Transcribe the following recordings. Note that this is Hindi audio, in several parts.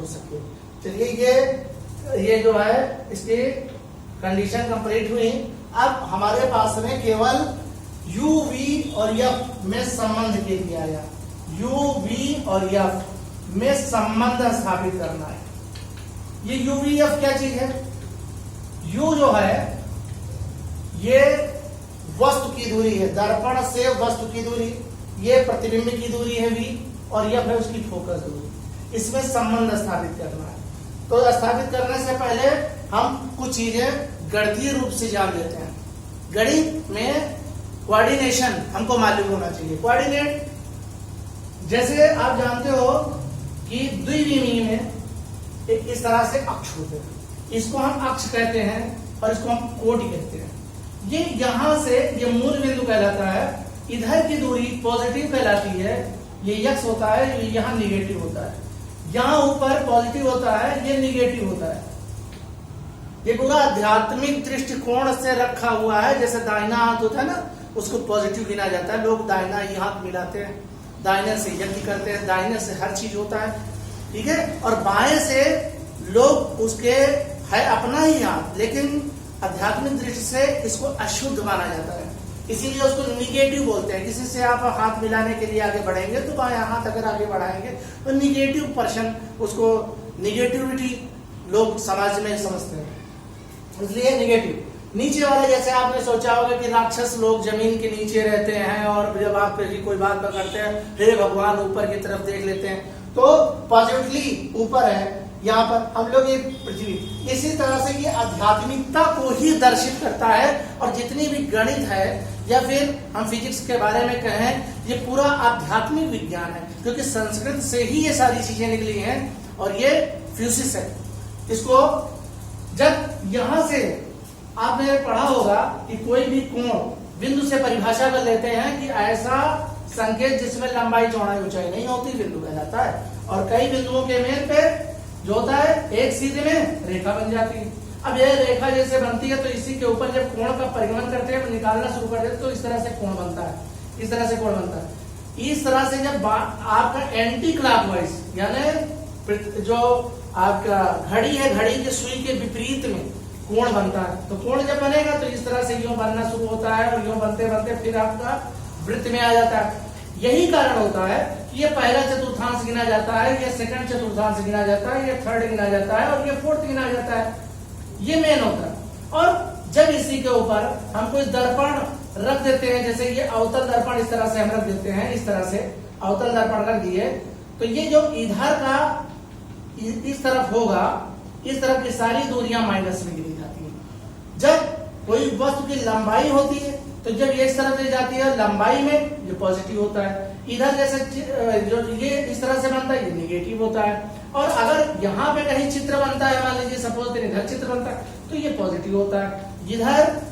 हो सके। चलिए ये जो है इसकी कंडीशन कंप्लीट हुई। अब हमारे पास में केवल u, v और f में संबंध के लिए आया। u, v और f में संबंध स्थापित करना है। ये u, v, f क्या चीज है? u जो है ये वस्तु की दूरी है, दर्पण से वस्तु की दूरी, ये प्रतिबिंब की दूरी है v, और f है उसकी फोकस दूरी। इसमें संबंध स्थापित करना है। तो स्थापित करने से पहले हम कुछ चीजें गणितीय रूप से जान लेते हैं। गणित में कोऑर्डिनेशन हमको मालूम होना चाहिए। कोऑर्डिनेट जैसे आप जानते हो कि द्विविमीय में एक इस तरह से अक्ष होते हैं, इसको हम अक्ष कहते हैं और इसको हम कोटि कहते हैं। ये यहां से ये मूल बिंदु कहलाता है, इधर की दूरी पॉजिटिव कहलाती है, ये x होता है, ये यहाँ निगेटिव होता है। यहाँ ऊपर पॉजिटिव होता है, ये निगेटिव होता है। ये पूरा आध्यात्मिक दृष्टिकोण से रखा हुआ है। जैसे दाहिना हाथ होता है ना, उसको पॉजिटिव गिना जाता है। लोग दाहिना ही हाथ मिलाते हैं, दाहिने से यज्ञ करते हैं, दाहिने से हर चीज होता है, ठीक है। और बाएं से लोग उसके है अपना ही हाथ, लेकिन आध्यात्मिक दृष्टि से इसको अशुद्ध माना जाता है, इसीलिए उसको निगेटिव बोलते हैं। किसी से आप हाथ मिलाने के लिए आगे बढ़ेंगे तो बायां हाथ अगर आगे बढ़ाएंगे तो निगेटिव पर्सन, उसको निगेटिविटी लोग समाज में समझते हैं, इसलिए निगेटिव। नीचे वाले जैसे आपने सोचा होगा कि राक्षस लोग जमीन के नीचे रहते हैं और जब आप कोई बात पकड़ते हैं, हे भगवान ऊपर की तरफ देख लेते हैं, तो पॉजिटिवली ऊपर है। यहाँ पर हम लोग ये पृथ्वी, इसी तरह से ये आध्यात्मिकता को ही दर्शित करता है। और जितनी भी गणित है या फिर हम फिजिक्स के बारे में कहें, ये पूरा आध्यात्मिक विज्ञान है, क्योंकि संस्कृत से ही ये सारी चीजें निकली हैं। और ये फ्यूसिस है। इसको जब यहां से आपने पढ़ा होगा कि कोई भी कोण बिंदु से परिभाषा कर लेते हैं कि ऐसा संकेत जिसमें लंबाई चौड़ाई ऊंचाई नहीं होती, बिंदु कहलाता है। और कई बिंदुओं के मेल पे जो होता है एक सीधे में रेखा बन जाती है। अब यह रेखा जैसे बनती है तो इसी के ऊपर जब कोण का परिगमन करते हैं, निकालना शुरू कर देते तो इस तरह से कोण बनता है, इस तरह से कोण बनता है। इस तरह से जब आपका एंटी क्लॉकवाइज यानी जो आपका घड़ी है, घड़ी के सुई के विपरीत में कोण बनता है, तो कोण जब बनेगा तो इस तरह से यूं बनना शुरू होता है और यूं बनते बनते फिर आपका वृत्त में आ जाता है। यही कारण होता है कि ये पहला चतुर्थांश गिना जाता है, ये सेकंड चतुर्थांश गिना जाता है, ये थर्ड गिना जाता है और ये फोर्थ गिना जाता है। ये मेन होता है। और जब इसी के ऊपर हम कोई दर्पण रख देते हैं, जैसे ये अवतल दर्पण इस तरह से हम रख देते हैं, इस तरह से अवतल दर्पण रख दिए, तो ये जो इधर का इस तरफ होगा, इस तरफ की सारी दूरियां माइनस में गिनी जाती है। जब कोई वस्तु की लंबाई होती है तो जब ये इस तरफ ले जाती है लंबाई में, ये पॉजिटिव होता है। इधर जैसे जो ये इस तरह से बनता है, ये निगेटिव होता है। और अगर यहाँ पे कहीं चित्र बनता है, मान लीजिए सपोज इधर चित्र बनता है, तो ये पॉजिटिव होता है। इधर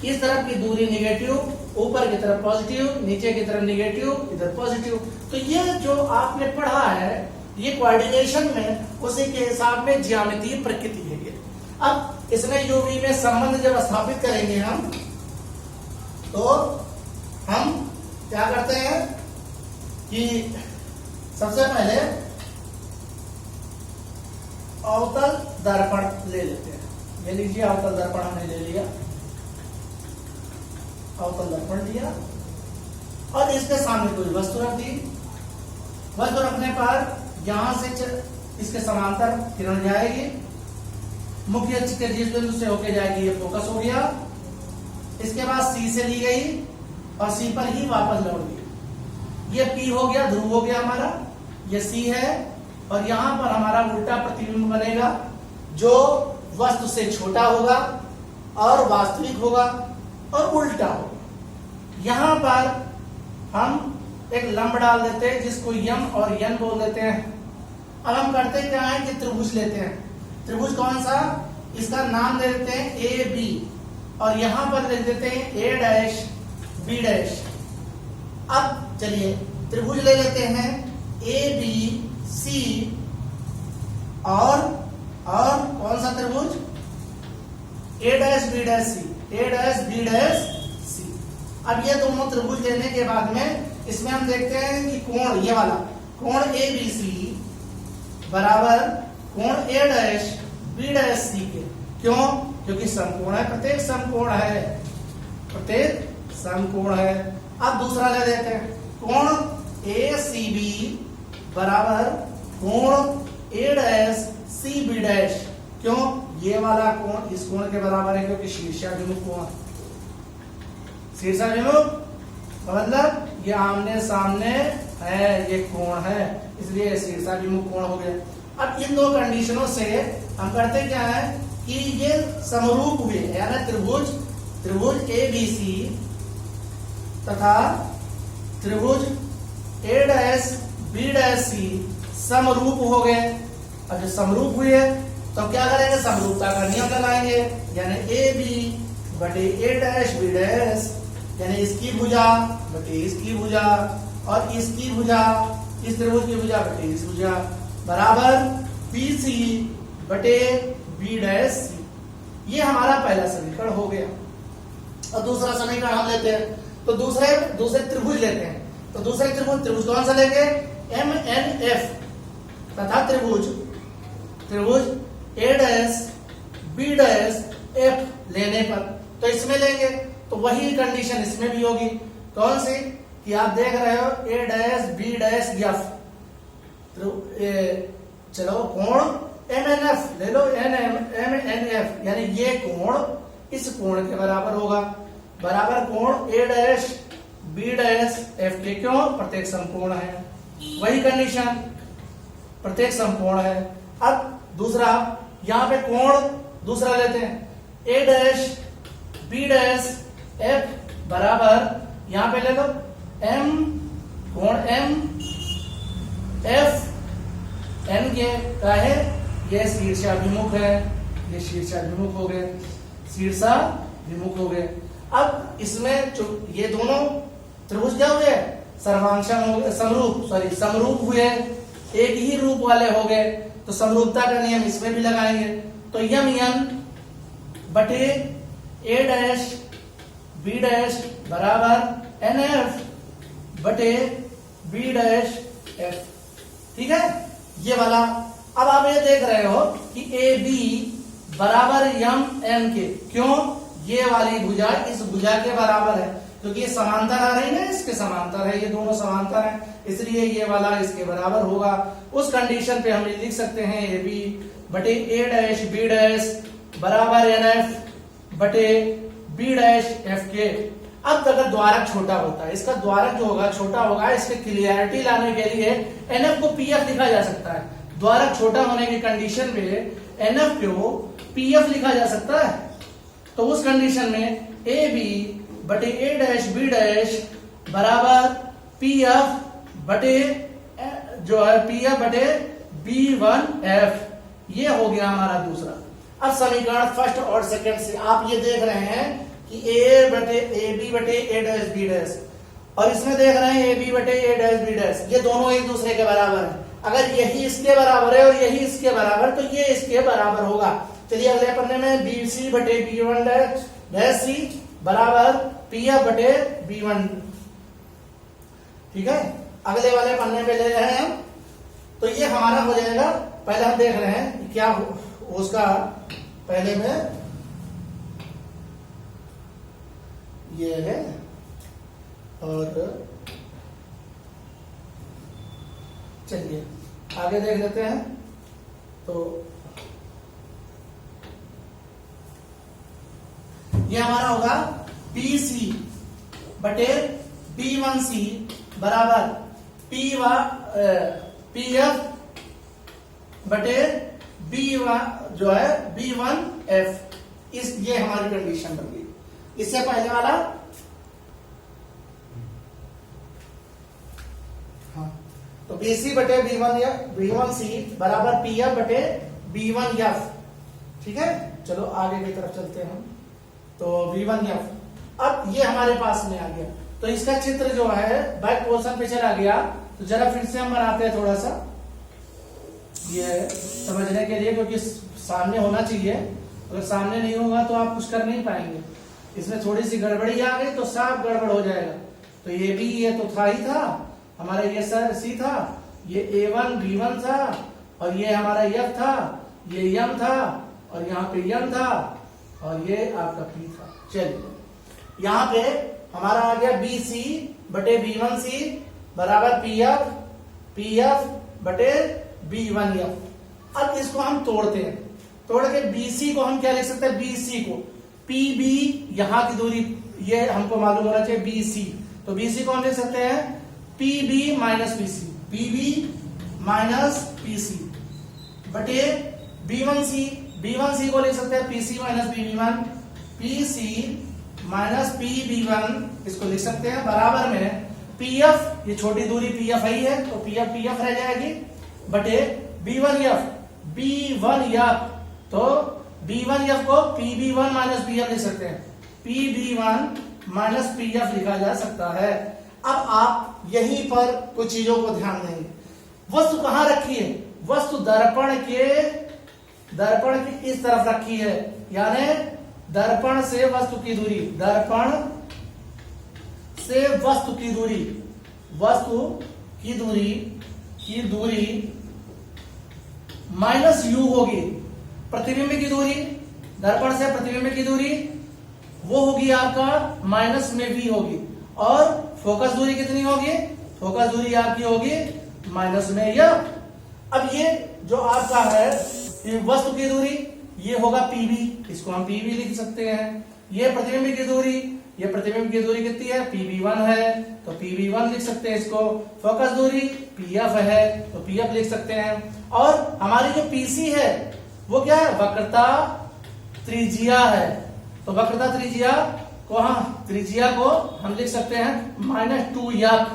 इस तरफ की दूरी निगेटिव, ऊपर की तरफ पॉजिटिव, नीचे की तरफ निगेटिव, इधर पॉजिटिव। तो ये जो आपने पढ़ा है, ये कोऑर्डिनेशन में उसी के हिसाब में ज्यामितीय प्रकृति है ये। अब इसमें यूवी में संबंध जब स्थापित करेंगे हम, तो हम क्या करते हैं कि सबसे पहले अवतल दर्पण ले लेते हैं। ये लीजिए अवतल दर्पण हमने ले लिया, अवतल दर्पण लिया और इसके सामने कोई वस्तु रख दी। वस्तु रखने पर यहां से इसके समांतर किरण जाएगी, मुख्य अक्ष के जिस बिंदु से होके जाएगी, ये फोकस हो गया। इसके बाद सी से ली गई और सी पर ही वापस लौट गई। ये पी हो गया, ध्रुव हो गया हमारा, ये सी है। और यहां पर हमारा उल्टा प्रतिबिंब बनेगा, जो वस्तु से छोटा होगा और वास्तविक होगा और उल्टा होगा। यहां पर हम एक लंब डाल देते हैं, जिसको यम और यन बोल देते हैं। अब हम करते क्या है कि त्रिभुज लेते हैं। त्रिभुज कौन सा? इसका नाम दे देते हैं ए बी और यहां पर लिख देते हैं ए डैश बी डैश। अब चलिए त्रिभुज ले लेते हैं ए बी सी और कौन सा त्रिभुज? ए डैश बी डैश सी, ए डैश बी डैश सी। अब ये दोनों त्रिभुज लेने के बाद में इसमें हम देखते हैं कि कोण, ये वाला कोण ए बी सी बराबर कोण ए डैश बी डैश सी के। क्यों? क्योंकि समकोण है, प्रत्येक समकोण है, प्रत्येक समकोण है। अब दूसरा ले लेते हैं, कोण ए सी बी बराबर कोण ए डैश सी बी डैश। क्यों? ये वाला कोण इस कोण के बराबर है, क्योंकि शीर्षाभिमुख कोण, शीर्षाभिमुख मतलब ये आमने सामने है, ये कोण है, इसलिए शीर्षाभिमुख कोण हो गया। अब इन दो कंडीशनों से हम करते क्या है कि ये समरूप हुए, यानी त्रिभुज ए बी सी तथा त्रिभुज ए डैश बी डैश सी समरूप हो गए। अब जो समरूप हुए तो क्या करेंगे, समरूपता का नियम लगाएंगे, यानी ए बी बटे ए डैश बी डैश, यानी इसकी भुजा बटे इसकी भुजा और इसकी भुजा, इस त्रिभुज की भुजा बटे इस भुजा बराबर बी सी बटे बी डैश सी। ये हमारा पहला समीकरण हो गया। और दूसरा समीकरण हम लेते हैं, तो दूसरे त्रिभुज लेते हैं। तो दूसरे त्रिभुज कौन सा लेंगे, एम एन एफ तथा त्रिभुज ए डैश बी डैश एफ लेने पर, तो इसमें लेंगे तो वही कंडीशन इसमें भी होगी। कौन सी? कि आप देख रहे हो ए डैश बी डैश एफ, चलो कोण एम एन एफ ले लो, एम एन एफ, यानी ये कोण इस कोण के बराबर होगा, बराबर कोण ए डैश बी डैश एफ के। क्यों? प्रत्येक समकोण है, वही कंडीशन, प्रत्येक समकोण है। अब दूसरा यहां पे कोण दूसरा लेते हैं, ए डैश बी डैश एफ बराबर यहां पे ले लो एम, कोण एम एफ एन के का है, ये शीर्षाभिमुख है, ये शीर्षाभिमुख हो गए, शीर्षाभिमुख हो गए। अब इसमें ये दोनों त्रिभुज क्या हुए, सर्वांशम समरूप हुए, एक ही रूप वाले हो गए, तो समरूपता का नियम इसमें भी लगाएंगे। तो यम एन बटे ए डैश बी डैश बराबर एन एफ बटे बी डैश एफ। ठीक है, ये वाला। अब आप ये देख रहे हो कि ए बी बराबर यम एन के। क्यों? ये वाली भुजा इस भुजा के बराबर है, क्योंकि ये समांतर आ रही है, इसके समांतर है, ये दोनों समांतर है, इसलिए ये वाला इसके बराबर होगा। उस कंडीशन पे हम लिख सकते हैं ए बी बटे ए डैश बी डैश बराबर एन एफ बटे बी डैश एफ के। अब अगर द्वारक छोटा होता है, इसका द्वारक जो होगा छोटा होगा, इसके क्लियरिटी लाने के लिए एन एफ को पी एफ लिखा जा सकता है। द्वारक छोटा होने की कंडीशन में एन एफ को पी एफ लिखा जा सकता है। तो उस कंडीशन में ए बी बटे ए डैश बी डैश बराबर पी एफ बटे जो है पी एफ बटे बी वन एफ, ये हो गया हमारा दूसरा। अब समीकरण फर्स्ट और सेकंड से आप ये देख रहे हैं कि ए बी बटे ए डैश बी डैश, और इसमें देख रहे हैं ए बी बटे ए डैश बी डैश, ये दोनों एक दूसरे के बराबर है। अगर यही इसके बराबर है और यही इसके बराबर, तो ये इसके बराबर होगा। चलिए अगले पन्ने में बी सी बटे बी वन डैश सी बराबर पी एफ बटे बी वन। ठीक है, अगले वाले पन्ने पे ले रहे हैं हम, तो ये हमारा हो जाएगा। पहले हम देख रहे हैं कि क्या उसका पहले में ये है, और चलिए आगे देख लेते हैं। तो ये हमारा होगा बी सी बटे बी वन सी बराबर पी एफ बटे बी वन जो है बी वन एफ। ये हमारी कंडीशन बन गई। इससे पहले वाला हाँ, तो बी सी बटे बी वन सी बराबर पी एफ बटे बी वन एफ। ठीक है, चलो आगे की तरफ चलते हैं हम। तो बी1 एफ अब ये हमारे पास में आ गया। तो इसका चित्र जो है बैक पोर्शन पे चला गया, तो जरा फिर से हम बनाते हैं थोड़ा सा, ये समझने के लिए, क्योंकि सामने होना चाहिए। अगर सामने नहीं होगा तो आप कुछ कर नहीं पाएंगे। इसमें थोड़ी सी गड़बड़ी आ गई तो साफ गड़बड़ हो जाएगा। तो ये भी ये तो था ही था हमारा, ये सर सी था, ये A1 B1 था, और ये हमारा एफ था, ये एम था, और यहाँ पे एन था, और ये आपका पी था। चलिए यहाँ पे हमारा आ गया बी सी बटे बी वन सी बराबर पी एफ बटे बी वन एफ। अब इसको हम तोड़ते हैं, तोड़ के बीसी को हम क्या लिख सकते हैं, बीसी को पी बी, यहाँ की दूरी ये हमको मालूम होना चाहिए बीसी, तो बीसी को हम लिख सकते हैं P B minus PC, P B minus PC बटे बी वन सी को लिख सकते हैं PC minus B V one, PC minus P B one, इसको लिख सकते हैं बराबर में पी एफ, ये छोटी दूरी पी एफ आई है तो पी एफ रह जाएगी, बटे बी वन एफ, तो बी वन एफ को P B one minus P F लिख सकते हैं, P B one minus P F लिखा जा सकता है। अब आप यहीं पर कुछ चीजों को ध्यान देंगे, वस्तु कहां रखी है, वस्तु दर्पण के इस तरफ रखी है, यानी दर्पण से वस्तु की दूरी, दर्पण से वस्तु की दूरी माइनस यू होगी, प्रतिबिंब की दूरी, दर्पण से प्रतिबिंब की दूरी वो होगी आपका माइनस में वी होगी, और फोकस दूरी कितनी होगी, फोकस दूरी आपकी होगी माइनस में एफ। अब ये जो आपका है ये वस्तु की दूरी, ये होगा पीबी, इसको हम पीबी लिख सकते हैं। ये प्रतिबिंब की दूरी, ये प्रतिबिंब की दूरी कितनी है, पीबी1 है तो पीबी1 लिख सकते हैं इसको। फोकस दूरी पीएफ है तो पीएफ लिख सकते हैं। और हमारी जो पीसी है वो क्या है, वक्रता त्रिज्या है, तो वक्रता त्रिज्या को हम लिख सकते हैं -2f,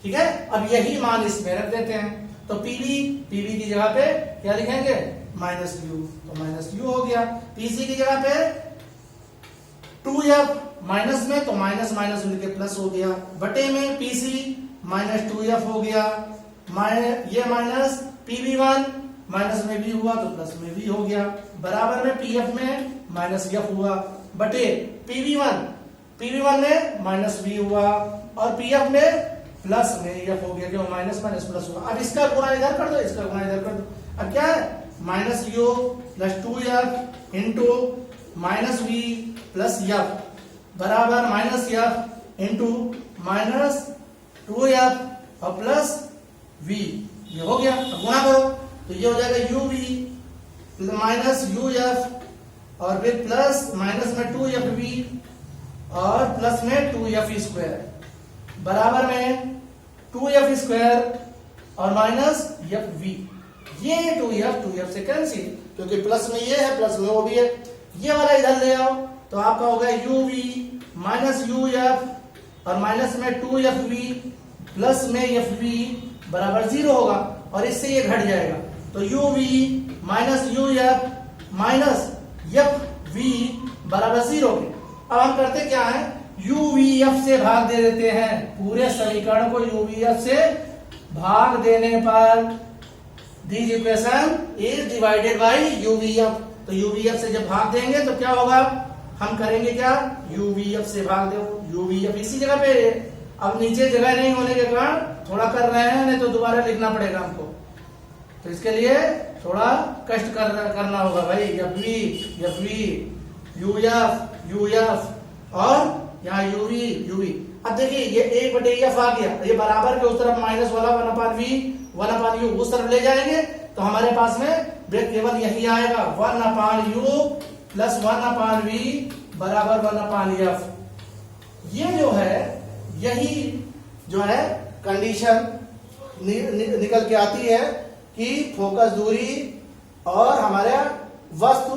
ठीक है। अब यही मान इसमें रख देते हैं, तो पीबी की जगह पे क्या लिखेंगे, -u, तो -u हो गया। पीसी की जगह पे 2f माइनस में, तो माइनस माइनस मिलके प्लस हो गया, बटे में पीसी -2f हो गया, ये माइनस पीबी1 माइनस में भी हुआ तो प्लस में भी हो गया, बराबर में पीएफ में -f हुआ, बटे पीबी1 में -v हुआ, और पीएफ में प्लस में एफ हो गया, क्यों माइनस माइनस प्लस हुआ। अब इसका गुणा इधर कर दो, इसका गुणा इधर कर दो। अब क्या है, -u plus 2f into -v plus f बराबर -f इंटू -2f और प्लस v, ये हो गया। अब गुणा करो तो ये हो जाएगा uv माइनस uf और फिर प्लस माइनस में 2fv और प्लस में 2f स्क्वायर बराबर में 2f स्क्वायर और माइनस fv। ये 2f से कैंसिल, क्योंकि प्लस में ये है प्लस में वो भी है, ये वाला इधर ले आओ तो आपका होगा uv माइनस uf और माइनस में 2fv प्लस में fv बराबर 0 होगा, और इससे ये घट जाएगा, तो uv minus uf minus fv बराबर 0 के। अब हम करते क्या है, uvf से भाग दे देते हैं, पूरे समीकरण को uvf से भाग देने पर this equation is divided by uvf, तो uvf से जब भाग देंगे तो क्या होगा, हम करेंगे क्या, uvf से भाग दो, uvf इसी जगह पे, अब नीचे जगह नहीं होने के कारण थोड़ा कर रहे हैं, नहीं तो दोबारा लिखना पड़ेगा हमको, तो इसके लिए थोड़ा कष्ट करना होगा भाई। fv uf और यहाँ uv। अब देखिए ये 1/f आ गया, ये बराबर के उस तरफ माइनस वाला 1/v 1/u उस तरफ ले जाएंगे तो हमारे पास में केवल यही आएगा 1/u प्लस 1/v बराबर 1/f। ये जो है, यही जो है कंडीशन निकल के आती है कि फोकस दूरी और हमारे वस्तु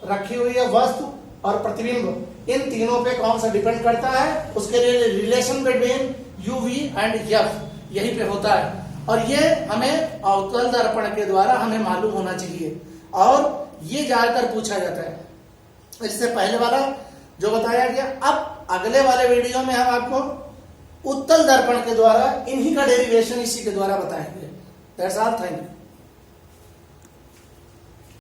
रखी हुई है, वस्तु और प्रतिबिंब, इन तीनों पे कौन सा डिपेंड करता है, उसके लिए relation between UV and F यही पे होता है, और ये हमें अवतल दर्पण के द्वारा हमें मालूम होना चाहिए, और ये ज्यादातर पूछा जाता है। इससे पहले वाला जो बताया गया, अब अगले वाले वीडियो में हम आपको उत्तल दर्पण के द्वारा इन्हीं का डेरिवेशन इसी के द्वारा बताएंगे। That's all, thank you.